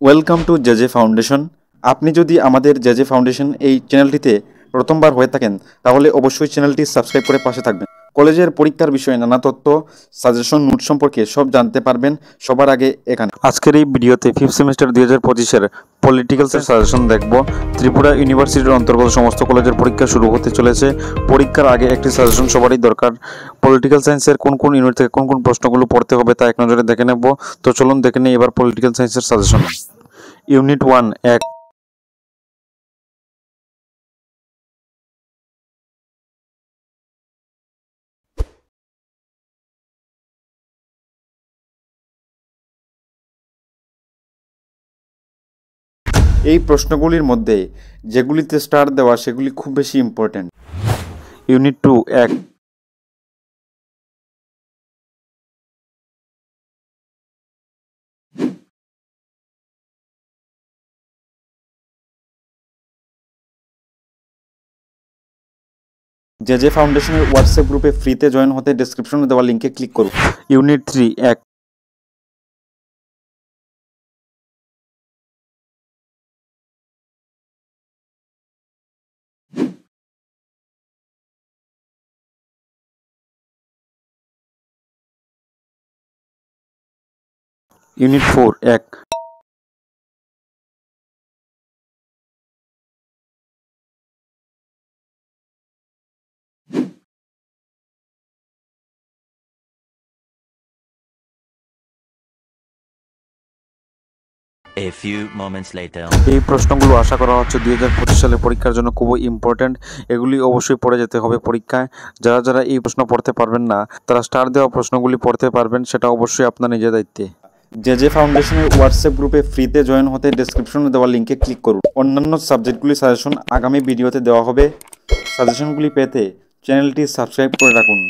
Welcome to JJ foundation. আপনি যদি আমাদের জেজে ফাউন্ডেশন এই চ্যানেলটিতে প্রথমবার হয়ে থাকেন তাহলে অবশ্যই চ্যানেলটি সাবস্ক্রাইব করে পাশে থাকবেন। কলেজের পরীক্ষার বিষয়ে নানা তথ্য, সাজেশন, নোট সম্পর্কে সব জানতে পারবেন সবার আগে এখানে। আজকের এই ভিডিওতে 5th সেমিস্টার 2025-এর পলিটিক্যাল সাজেশন দেখব। ত্রিপুরা ইউনিভার্সিটির অন্তর্গত সমস্ত কলেজের পরীক্ষা শুরু হতে চলেছে। পরীক্ষার আগে একটি সাজেশন সবারই দরকার। পলিটিক্যাল সায়েন্সের কোন কোন ইউনিট থেকে কোন কোন প্রশ্নগুলো পড়তে হবে তা এক নজরে দেখে নেব। তো চলুন দেখে নিই এবার পলিটিক্যাল সায়েন্সের সাজেশন। ইউনিট 1 এক। এই প্রশ্নগুলির মধ্যে যেগুলিতে স্টার দেওয়া সেগুলি খুব বেশি ইম্পর্টেন্ট। ইউনিট 2 এক। জেজে ফাউন্ডেশনের হোয়াটসঅ্যাপ গ্রুপে ফ্রিতে জয়েন হতে ডেসক্রিপশনে দেওয়া লিঙ্কে ক্লিক করুন। ইউনিট 3 এক। ইউনিট 4 এক। A few moments later. এই প্রশ্নগুলো আশা করা হচ্ছে 2025 সালে পরীক্ষার জন্য খুবই ইম্পর্টেন্ট। এগুলি অবশ্যই পড়ে যেতে হবে পরীক্ষায়। যারা যারা এই প্রশ্ন পড়তে পারবেন না তারা স্টার দেওয়া প্রশ্নগুলি পড়তে পারবেন, সেটা অবশ্যই আপনার নিজের দায়িত্বে। জেজে ফাউন্ডেশনের হোয়াটসঅ্যাপ গ্রুপে ফ্রিতে জয়েন হতে ডেসক্রিপশনে দেওয়া লিঙ্কে ক্লিক করুন। অন্যান্য সাবজেক্টগুলি সাজেশন আগামী ভিডিওতে দেওয়া হবে। সাজেশনগুলি পেতে চ্যানেলটি সাবস্ক্রাইব করে রাখুন।